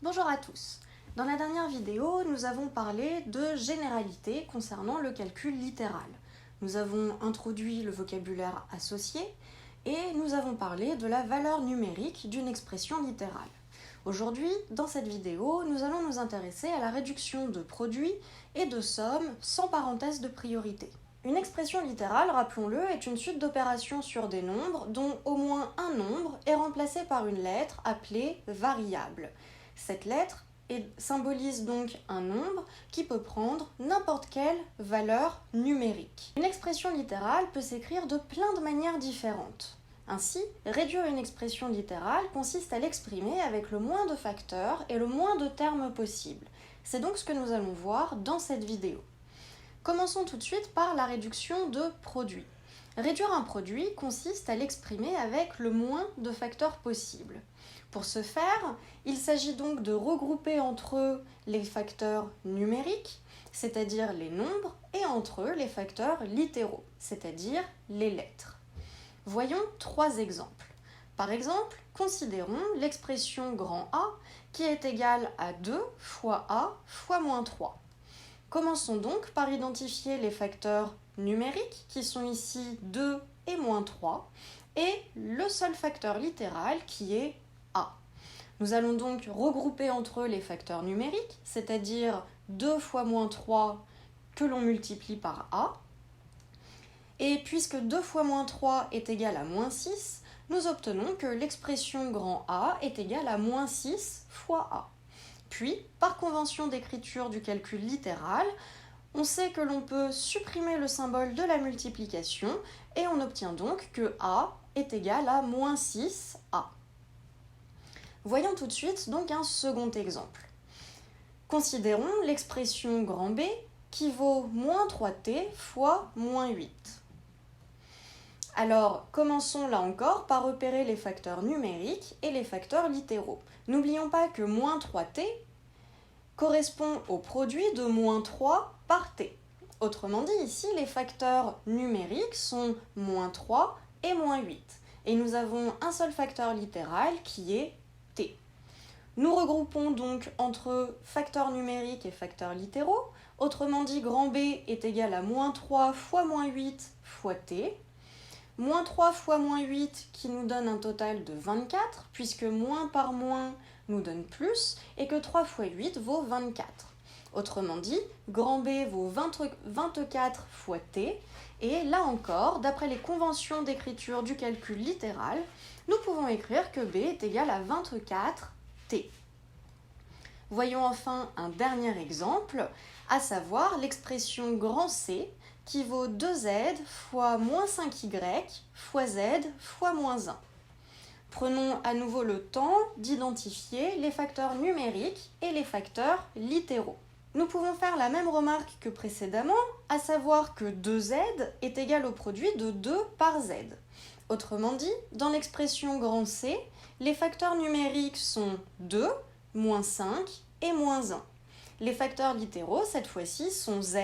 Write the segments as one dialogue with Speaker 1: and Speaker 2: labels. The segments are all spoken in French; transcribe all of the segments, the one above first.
Speaker 1: Bonjour à tous. Dans la dernière vidéo, nous avons parlé de généralités concernant le calcul littéral. Nous avons introduit le vocabulaire associé et nous avons parlé de la valeur numérique d'une expression littérale. Aujourd'hui, dans cette vidéo, nous allons nous intéresser à la réduction de produits et de sommes sans parenthèse de priorité. Une expression littérale, rappelons-le, est une suite d'opérations sur des nombres dont au moins un nombre est remplacé par une lettre appelée variable. Cette lettre symbolise donc un nombre qui peut prendre n'importe quelle valeur numérique. Une expression littérale peut s'écrire de plein de manières différentes. Ainsi, réduire une expression littérale consiste à l'exprimer avec le moins de facteurs et le moins de termes possibles. C'est donc ce que nous allons voir dans cette vidéo. Commençons tout de suite par la réduction de produit. Réduire un produit consiste à l'exprimer avec le moins de facteurs possibles. Pour ce faire, il s'agit donc de regrouper entre eux les facteurs numériques, c'est-à-dire les nombres, et entre eux les facteurs littéraux, c'est-à-dire les lettres. Voyons trois exemples. Par exemple, considérons l'expression grand A qui est égale à 2 fois A fois moins 3. Commençons donc par identifier les facteurs numériques qui sont ici 2 et moins 3 et le seul facteur littéral qui est A. Nous allons donc regrouper entre eux les facteurs numériques, c'est-à-dire 2 fois moins 3 que l'on multiplie par A. Et puisque 2 fois moins 3 est égal à moins 6, nous obtenons que l'expression grand A est égale à moins 6 fois A. Puis, par convention d'écriture du calcul littéral, on sait que l'on peut supprimer le symbole de la multiplication et on obtient donc que A est égal à moins 6A. Voyons tout de suite donc un second exemple. Considérons l'expression grand B qui vaut moins 3t fois moins 8. Alors, commençons là encore par repérer les facteurs numériques et les facteurs littéraux. N'oublions pas que moins 3t correspond au produit de moins 3 par t. Autrement dit, ici, les facteurs numériques sont moins 3 et moins 8. Et nous avons un seul facteur littéral qui est t. Nous regroupons donc entre facteurs numériques et facteurs littéraux. Autrement dit, grand B est égal à moins 3 fois moins 8 fois t. Moins 3 fois moins 8 qui nous donne un total de 24, puisque moins par moins nous donne plus, et que 3 fois 8 vaut 24. Autrement dit, grand B vaut 24 fois t, et là encore, d'après les conventions d'écriture du calcul littéral, nous pouvons écrire que B est égal à 24t. Voyons enfin un dernier exemple, à savoir l'expression grand C, qui vaut 2z fois moins 5y fois z fois moins 1. Prenons à nouveau le temps d'identifier les facteurs numériques et les facteurs littéraux. Nous pouvons faire la même remarque que précédemment, à savoir que 2z est égal au produit de 2 par z. Autrement dit, dans l'expression grand C, les facteurs numériques sont 2, moins 5 et moins 1. Les facteurs littéraux, cette fois-ci, sont z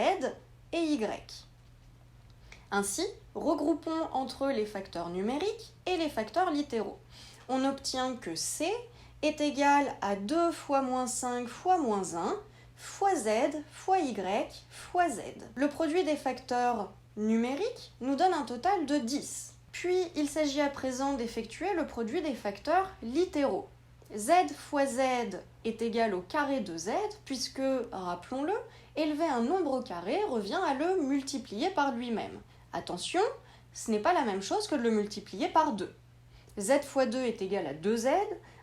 Speaker 1: et y. Ainsi, regroupons entre eux les facteurs numériques et les facteurs littéraux. On obtient que C est égal à 2 fois moins 5 fois moins 1 fois Z fois Y fois Z. Le produit des facteurs numériques nous donne un total de 10. Puis, il s'agit à présent d'effectuer le produit des facteurs littéraux. Z fois Z est égal au carré de Z, puisque, rappelons-le, élever un nombre au carré revient à le multiplier par lui-même. Attention, ce n'est pas la même chose que de le multiplier par 2. Z fois 2 est égal à 2Z,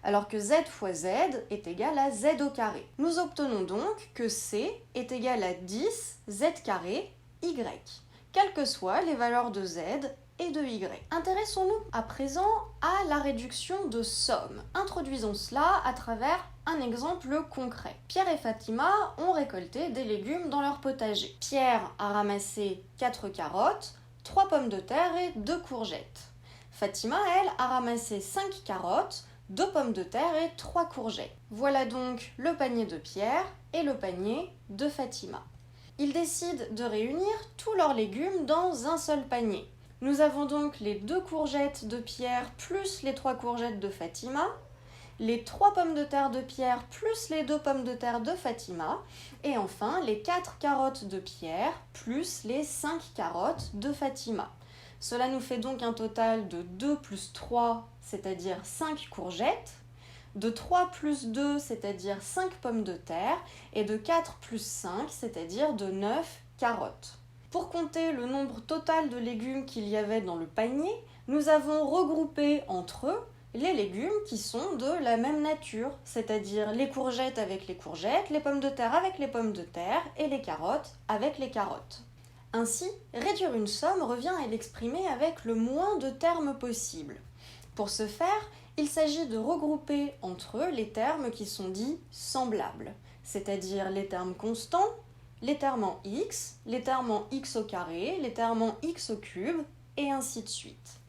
Speaker 1: alors que Z fois Z est égal à Z au carré. Nous obtenons donc que C est égal à 10 Z carré Y, quelles que soient les valeurs de Z et de Y. Intéressons-nous à présent à la réduction de somme. Introduisons cela à travers un exemple concret. Pierre et Fatima ont récolté des légumes dans leur potager. Pierre a ramassé 4 carottes, 3 pommes de terre et 2 courgettes. Fatima, elle, a ramassé 5 carottes, 2 pommes de terre et 3 courgettes. Voilà donc le panier de Pierre et le panier de Fatima. Ils décident de réunir tous leurs légumes dans un seul panier. Nous avons donc les 2 courgettes de Pierre plus les 3 courgettes de Fatima, les 3 pommes de terre de Pierre plus les 2 pommes de terre de Fatima, et enfin les 4 carottes de Pierre plus les 5 carottes de Fatima. Cela nous fait donc un total de 2 plus 3, c'est-à-dire 5 courgettes, de 3 plus 2, c'est-à-dire 5 pommes de terre, et de 4 plus 5, c'est-à-dire de 9 carottes. Pour compter le nombre total de légumes qu'il y avait dans le panier, nous avons regroupé entre eux les légumes qui sont de la même nature, c'est-à-dire les courgettes avec les courgettes, les pommes de terre avec les pommes de terre et les carottes avec les carottes. Ainsi, réduire une somme revient à l'exprimer avec le moins de termes possible. Pour ce faire, il s'agit de regrouper entre eux les termes qui sont dits semblables, c'est-à-dire les termes constants, les termes en x, les termes en x au carré, les termes en x au cube, et ainsi de suite.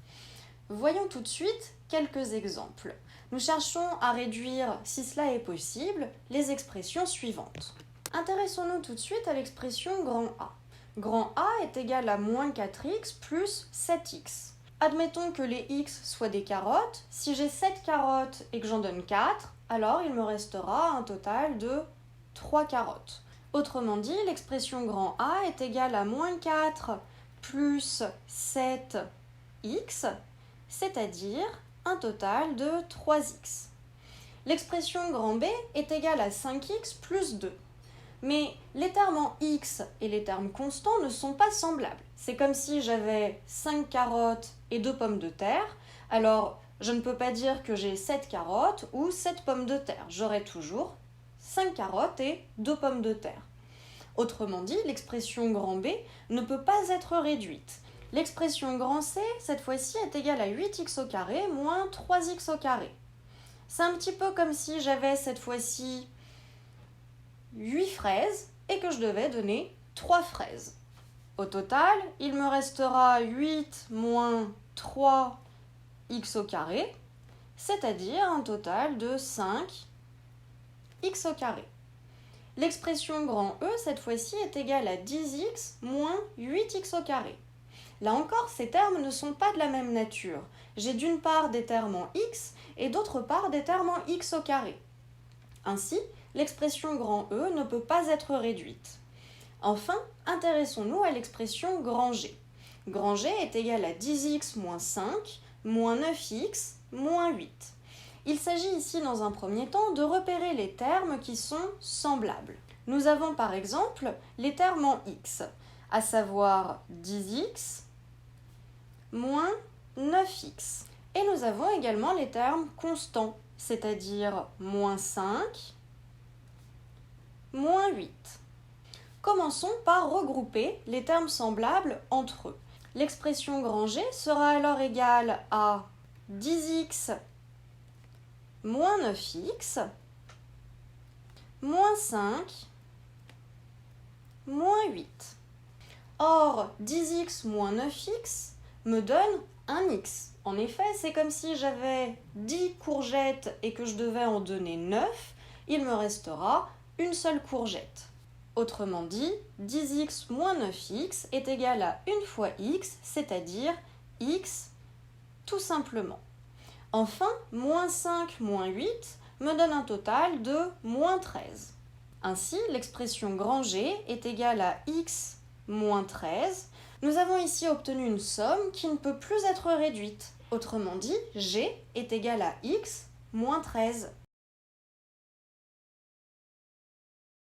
Speaker 1: Voyons tout de suite quelques exemples. Nous cherchons à réduire, si cela est possible, les expressions suivantes. Intéressons-nous tout de suite à l'expression grand A. Grand A est égal à moins 4x plus 7x. Admettons que les x soient des carottes. Si j'ai 7 carottes et que j'en donne 4, alors il me restera un total de 3 carottes. Autrement dit, l'expression grand A est égale à moins 4 plus 7x, c'est-à-dire un total de 3x. L'expression grand B est égale à 5x plus 2. Mais les termes en x et les termes constants ne sont pas semblables. C'est comme si j'avais 5 carottes et 2 pommes de terre. Alors, je ne peux pas dire que j'ai 7 carottes ou 7 pommes de terre. J'aurai toujours 5 carottes et 2 pommes de terre. Autrement dit, l'expression grand B ne peut pas être réduite. L'expression grand C, cette fois-ci, est égale à 8x au carré moins 3x au carré. C'est un petit peu comme si j'avais cette fois-ci 8 fraises et que je devais donner 3 fraises. Au total, il me restera 8 moins 3x au carré, c'est-à-dire un total de 5x au carré. L'expression grand E, cette fois-ci, est égale à 10x moins 8x au carré. Là encore, ces termes ne sont pas de la même nature. J'ai d'une part des termes en x et d'autre part des termes en x au carré. Ainsi, l'expression grand E ne peut pas être réduite. Enfin, intéressons-nous à l'expression grand G. Grand G est égal à 10x moins 5 moins 9x moins 8. Il s'agit ici, dans un premier temps, de repérer les termes qui sont semblables. Nous avons par exemple les termes en x, à savoir 10x moins 9x. Et nous avons également les termes constants, c'est-à-dire moins 5, moins 8. Commençons par regrouper les termes semblables entre eux. L'expression grand G sera alors égale à 10x moins 9x moins 5 moins 8. Or, 10x moins 9x me donne un x. En effet, c'est comme si j'avais 10 courgettes et que je devais en donner 9, il me restera une seule courgette. Autrement dit, 10x moins 9x est égal à 1 fois x, c'est-à-dire x tout simplement. Enfin, moins 5 moins 8 me donne un total de moins 13. Ainsi, l'expression grand G est égale à x moins 13. Nous avons ici obtenu une somme qui ne peut plus être réduite. Autrement dit, G est égal à x moins 13.